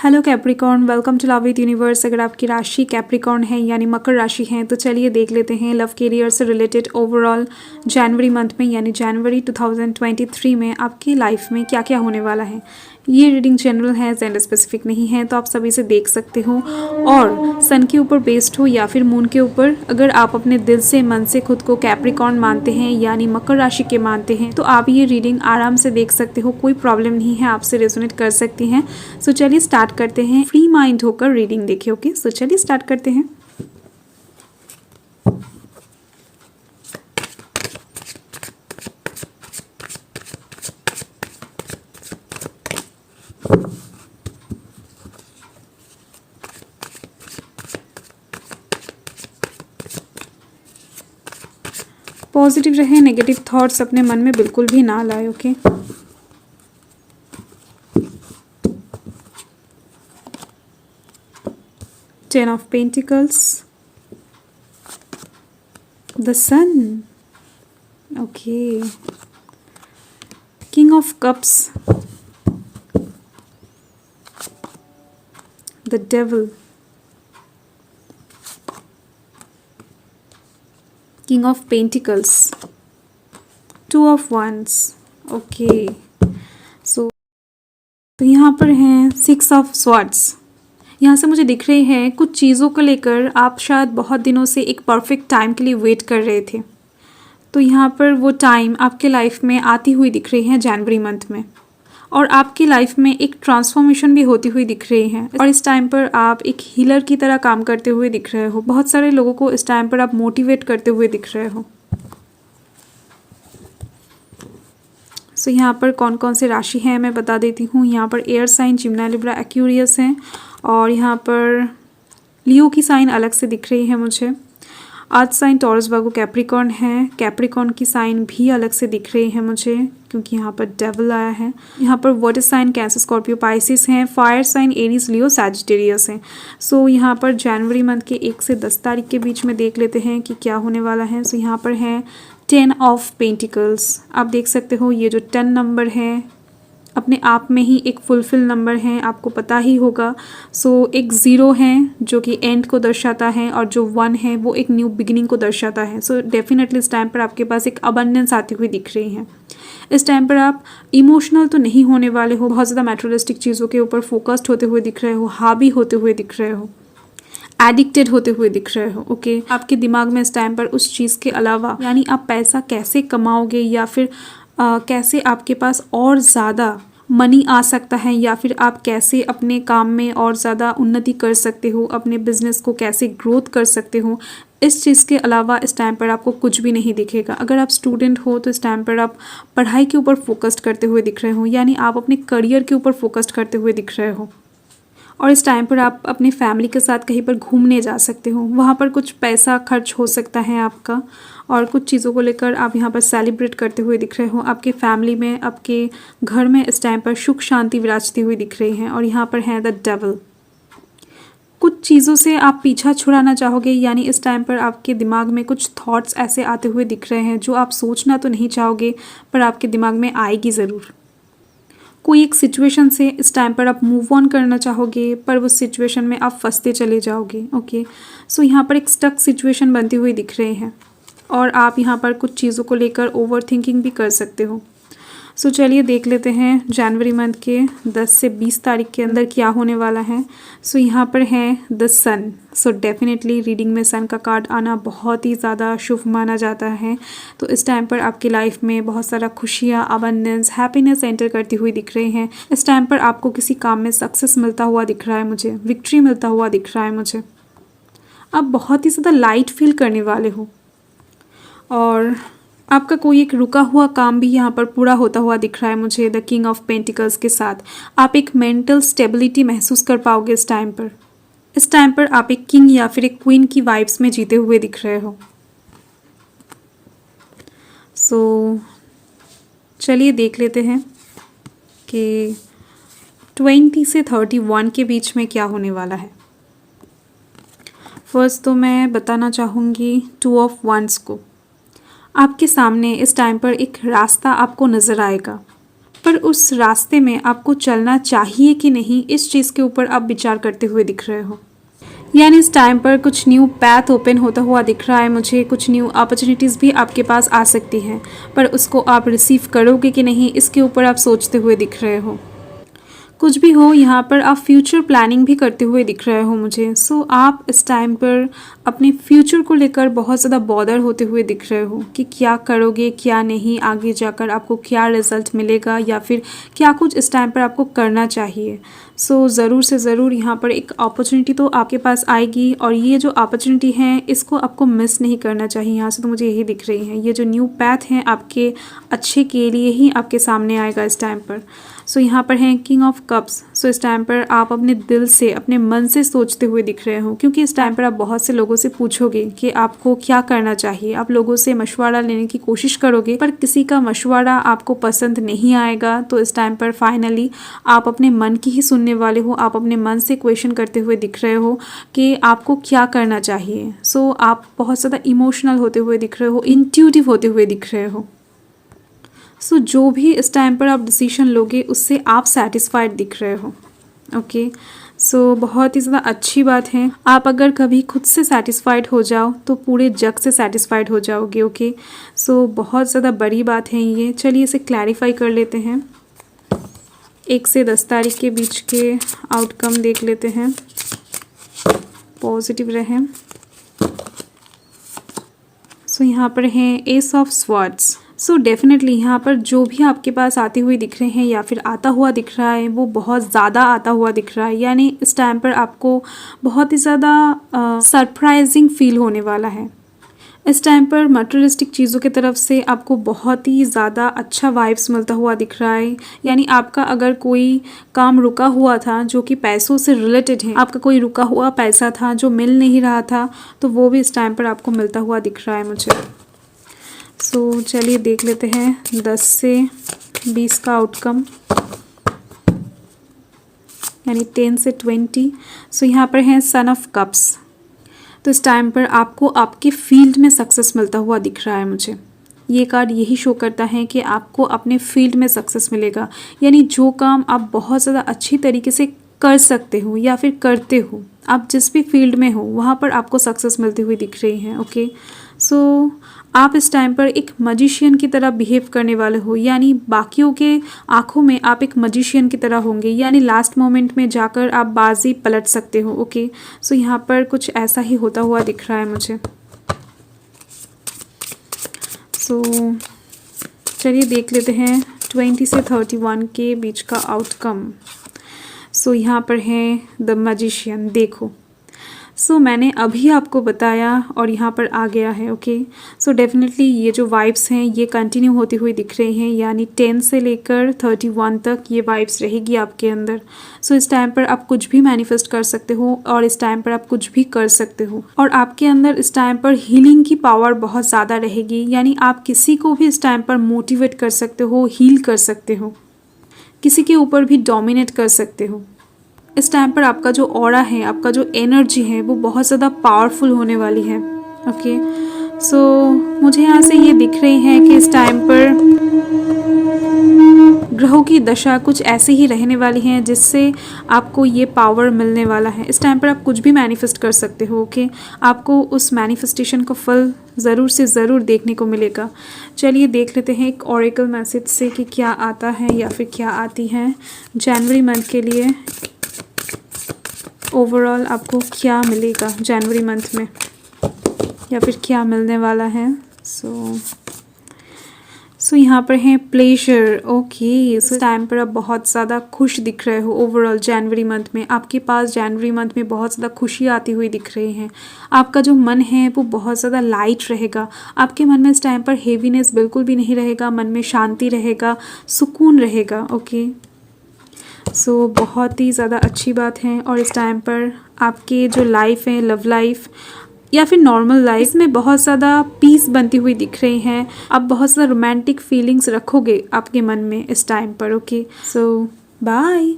Hello Capricorn, welcome to love with universe. अगर आपकी राशि कैप्रिकॉर्न है यानी मकर राशि है तो चलिए देख लेते हैं लव कैरियर से रिलेटेड ओवरऑल जनवरी मंथ में यानी जनवरी 2023 में आपकी लाइफ में क्या क्या होने वाला है। ये रीडिंग जनरल है, जेंडर स्पेसिफिक नहीं है, तो आप सभी से देख सकते हो और सन के ऊपर बेस्ड हो या फिर मून के ऊपर। अगर आप अपने दिल से मन से खुद को कैप्रिकॉर्न मानते हैं यानी मकर राशि के मानते हैं तो आप ये रीडिंग आराम से देख सकते हो, कोई प्रॉब्लम नहीं है, आपसे रेजोनेट कर सकती हैं। सो चलिए स्टार्ट करते हैं, फ्री माइंड होकर रीडिंग देखिए। ओके, सो चलिए स्टार्ट करते हैं। पॉजिटिव रहे, नेगेटिव थॉट्स अपने मन में बिल्कुल भी ना लाए। Okay, ten of pentacles, the sun, okay, king of cups, the devil, king of pentacles, two of wands. Okay, so तो यहाँ पर हैं सिक्स ऑफ स्वॉर्ड्स। यहाँ से मुझे दिख रहे हैं कुछ चीज़ों को लेकर आप शायद बहुत दिनों से एक परफेक्ट टाइम के लिए वेट कर रहे थे, तो यहाँ पर वो टाइम आपके लाइफ में आती हुई दिख रही है जनवरी मंथ में, और आपकी लाइफ में एक ट्रांसफॉर्मेशन भी होती हुई दिख रही है। और इस टाइम पर आप एक हीलर की तरह काम करते हुए दिख रहे हो। बहुत सारे लोगों को इस टाइम पर आप मोटिवेट करते हुए दिख रहे हो। सो यहाँ पर कौन कौन से राशि हैं मैं बता देती हूँ। यहाँ पर एयर साइन जिम्ना लिब्रा एक्यूरियस हैं, और यहाँ पर लियो की साइन अलग से दिख रही है मुझे। Earth sign Taurus Virgo Capricorn है, कैप्रिकॉर्न की साइन भी अलग से दिख रही है मुझे क्योंकि यहाँ पर डेविल आया है। यहाँ पर water sign Cancer Scorpio Pisces हैं, fire sign Aries Leo Sagittarius हैं। सो यहाँ पर जनवरी मंथ के 1 से 10 तारीख के बीच में देख लेते हैं कि क्या होने वाला है। सो यहाँ पर है 10 ऑफ पेंटिकल्स। आप देख सकते हो ये जो 10 नंबर है अपने आप में ही एक फुलफिल नंबर है, आपको पता ही होगा। सो एक 0 है जो कि एंड को दर्शाता है, और जो 1 है वो एक न्यू बिगिनिंग को दर्शाता है। सो डेफिनेटली इस टाइम पर आपके पास एक अबंडेंस आती हुई दिख रही है। इस टाइम पर आप इमोशनल तो नहीं होने वाले हो, बहुत ज़्यादा मैटेरियलिस्टिक चीज़ों के ऊपर फोकस्ड होते हुए दिख रहे हो, हावी होते हुए दिख रहे हो, एडिक्टेड होते हुए दिख रहे हो। ओके, आपके दिमाग में इस टाइम पर उस चीज़ के अलावा यानी आप पैसा कैसे कमाओगे या फिर कैसे आपके पास और ज़्यादा मनी आ सकता है, या फिर आप कैसे अपने काम में और ज़्यादा उन्नति कर सकते हो, अपने बिजनेस को कैसे ग्रोथ कर सकते हो, इस चीज़ के अलावा इस टाइम पर आपको कुछ भी नहीं दिखेगा। अगर आप स्टूडेंट हो तो इस टाइम पर आप पढ़ाई के ऊपर फोकस्ड करते हुए दिख रहे हो, यानी आप अपने करियर के ऊपर फोकस्ड करते हुए दिख रहे हो। और इस टाइम पर आप अपने फैमिली के साथ कहीं पर घूमने जा सकते हो, वहाँ पर कुछ पैसा खर्च हो सकता है आपका, और कुछ चीज़ों को लेकर आप यहाँ पर सेलिब्रेट करते हुए दिख रहे हो। आपके फैमिली में, आपके घर में इस टाइम पर सुख शांति विराजती हुई दिख रही है। और यहाँ पर है द डेविल। कुछ चीज़ों से आप पीछा छुड़ाना चाहोगे, यानी इस टाइम पर आपके दिमाग में कुछ थॉट्स ऐसे आते हुए दिख रहे हैं जो आप सोचना तो नहीं चाहोगे पर आपके दिमाग में आएगी ज़रूर। कोई एक सिचुएशन से इस टाइम पर आप मूव ऑन करना चाहोगे पर उस सिचुएशन में आप फंसते चले जाओगे। ओके, सो यहाँ पर एक स्टक सिचुएशन बनती हुई दिख रही है, और आप यहाँ पर कुछ चीज़ों को लेकर ओवर थिंकिंग भी कर सकते हो। सो चलिए देख लेते हैं जनवरी मंथ के 10 से 20 तारीख के अंदर क्या होने वाला है। सो यहाँ पर है the sun. So definitely reading में सन का कार्ड आना बहुत ही ज़्यादा शुभ माना जाता है। तो इस टाइम पर आपकी लाइफ में बहुत सारा खुशियाँ, अबंडेंस, हैप्पीनेस एंटर करती हुई दिख रही हैं। इस टाइम पर आपको किसी काम में सक्सेस मिलता हुआ दिख रहा है मुझे, विक्ट्री मिलता हुआ दिख रहा है मुझे। आप बहुत ही ज़्यादा लाइट फील करने वाले हो, और आपका कोई एक रुका हुआ काम भी यहाँ पर पूरा होता हुआ दिख रहा है मुझे द किंग ऑफ पेंटिकल्स के साथ। आप एक मेंटल स्टेबिलिटी महसूस कर पाओगे इस टाइम पर। इस टाइम पर आप एक किंग या फिर एक क्वीन की वाइब्स में जीते हुए दिख रहे हो। सो चलिए देख लेते हैं कि 20 से 31 के बीच में क्या होने वाला है। फर्स्ट तो मैं बताना चाहूँगी 2 ऑफ वंस को। आपके सामने इस टाइम पर एक रास्ता आपको नज़र आएगा, पर उस रास्ते में आपको चलना चाहिए कि नहीं, इस चीज़ के ऊपर आप विचार करते हुए दिख रहे हो। यानी इस टाइम पर कुछ न्यू पैथ ओपन होता हुआ दिख रहा है मुझे, कुछ न्यू अपॉर्चुनिटीज़ भी आपके पास आ सकती हैं, पर उसको आप रिसीव करोगे कि नहीं, इसके ऊपर आप सोचते हुए दिख रहे हो। कुछ भी हो, यहाँ पर आप फ्यूचर प्लानिंग भी करते हुए दिख रहे हो मुझे। सो आप इस टाइम पर अपने फ्यूचर को लेकर बहुत ज़्यादा बॉदर होते हुए दिख रहे हो कि क्या करोगे क्या नहीं, आगे जाकर आपको क्या रिजल्ट मिलेगा या फिर क्या कुछ इस टाइम पर आपको करना चाहिए। सो ज़रूर से ज़रूर यहाँ पर एक अपॉर्चुनिटी तो आपके पास आएगी, और ये जो अपॉर्चुनिटी है इसको आपको मिस नहीं करना चाहिए। यहाँ से तो मुझे यही दिख रही है, ये जो न्यू पैथ है आपके अच्छे के लिए ही आपके सामने आएगा इस टाइम पर। सो यहाँ पर है किंग ऑफ कप्स। सो इस टाइम पर आप अपने दिल से, अपने मन से सोचते हुए दिख रहे हो, क्योंकि इस टाइम पर आप बहुत से लोगों से पूछोगे कि आपको क्या करना चाहिए। आप लोगों से मशवरा लेने की कोशिश करोगे, पर किसी का मशवरा आपको पसंद नहीं आएगा। तो इस टाइम पर फाइनली आप अपने मन की ही सुनने वाले हो। आप अपने मन से क्वेश्चन करते हुए दिख रहे हो कि आपको क्या करना चाहिए। सो आप बहुत ज़्यादा इमोशनल होते हुए दिख रहे हो, इंट्यूटिव होते हुए दिख रहे हो। सो जो भी इस टाइम पर आप डिसीजन लोगे उससे आप सेटिस्फाइड दिख रहे हो। ओके, सो बहुत ही ज़्यादा अच्छी बात है। आप अगर कभी खुद से सेटिस्फाइड हो जाओ तो पूरे जग से सेटिस्फाइड हो जाओगे। ओके, सो बहुत ज़्यादा बड़ी बात है ये। चलिए इसे क्लैरिफाई कर लेते हैं। 1 से 10 तारीख के बीच के आउटकम देख लेते हैं, पॉजिटिव रहें। सो यहाँ पर हैं S of swords. So definitely यहाँ पर जो भी आपके पास आती हुई दिख रहे हैं या फिर आता हुआ दिख रहा है वो बहुत ज़्यादा आता हुआ दिख रहा है। यानी इस टाइम पर आपको बहुत ही ज़्यादा सरप्राइजिंग फील होने वाला है। इस टाइम पर मटेरियलिस्टिक चीज़ों की तरफ से आपको बहुत ही ज़्यादा अच्छा वाइब्स मिलता हुआ दिख रहा है। यानी आपका अगर कोई काम रुका हुआ था जो कि पैसों से रिलेटेड है, आपका कोई रुका हुआ पैसा था जो मिल नहीं रहा था, तो वो भी इस टाइम पर आपको मिलता हुआ दिख रहा है मुझे। सो चलिए देख लेते हैं 10 से 20 का आउटकम, यानी 10 से 20। सो यहाँ पर है सन ऑफ कप्स। तो इस टाइम पर आपको आपके फील्ड में सक्सेस मिलता हुआ दिख रहा है मुझे। ये कार्ड यही शो करता है कि आपको अपने फील्ड में सक्सेस मिलेगा। यानी जो काम आप बहुत ज़्यादा अच्छी तरीके से कर सकते हो या फिर करते हो, आप जिस भी फील्ड में हो वहाँ पर आपको सक्सेस मिलती हुई दिख रही है। ओके, सो आप इस टाइम पर एक मजिशियन की तरह बिहेव करने वाले हो। यानी बाकियों के आंखों में आप एक मजिशियन की तरह होंगे, यानी लास्ट मोमेंट में जाकर आप बाजी पलट सकते हो। ओके, सो यहाँ पर कुछ ऐसा ही होता हुआ दिख रहा है मुझे। सो चलिए देख लेते हैं 20 से 31 के बीच का आउटकम। सो यहाँ पर है द मैजिशियन। देखो, सो मैंने अभी आपको बताया और यहाँ पर आ गया है। ओके, सो डेफिनेटली ये जो वाइब्स हैं ये कंटिन्यू होती हुई दिख रही हैं, यानी 10 से लेकर 31 तक ये वाइब्स रहेगी आपके अंदर। सो इस टाइम पर आप कुछ भी मैनिफेस्ट कर सकते हो और इस टाइम पर आप कुछ भी कर सकते हो, और आपके अंदर इस टाइम पर हीलिंग की पावर बहुत ज़्यादा रहेगी। यानी आप किसी को भी इस टाइम पर मोटिवेट कर सकते हो, हील कर सकते हो, किसी के ऊपर भी डोमिनेट कर सकते हो। इस टाइम पर आपका जो ऑरा है, आपका जो एनर्जी है वो बहुत ज़्यादा पावरफुल होने वाली है। ओके, सो मुझे यहाँ से ये दिख रही है कि इस टाइम पर ग्रहों की दशा कुछ ऐसी ही रहने वाली है जिससे आपको ये पावर मिलने वाला है। इस टाइम पर आप कुछ भी मैनिफेस्ट कर सकते हो। ओके, आपको उस मैनिफेस्टेशन का फल ज़रूर से ज़रूर देखने को मिलेगा। चलिए देख लेते हैं एक ऑरेकल मैसेज से कि क्या आता है या फिर क्या आती है जनवरी मंथ के लिए। ओवरऑल आपको क्या मिलेगा जनवरी मंथ में या फिर क्या मिलने वाला है। सो यहाँ पर है प्लेजर। ओके, सो टाइम पर आप बहुत ज़्यादा खुश दिख रहे हो। ओवरऑल जनवरी मंथ में आपके पास जनवरी मंथ में बहुत ज़्यादा खुशी आती हुई दिख रही है। आपका जो मन है वो बहुत ज़्यादा लाइट रहेगा। आपके मन में इस टाइम पर हेवीनेस बिल्कुल भी नहीं रहेगा, मन में शांति रहेगा, सुकून रहेगा। ओके, सो बहुत ही ज़्यादा अच्छी बात है। और इस टाइम पर आपके जो लाइफ है, लव लाइफ या फिर नॉर्मल लाइफ में बहुत ज़्यादा पीस बनती हुई दिख रही हैं। आप बहुत ज़्यादा रोमांटिक फीलिंग्स रखोगे आपके मन में इस टाइम पर। ओके, सो बाय।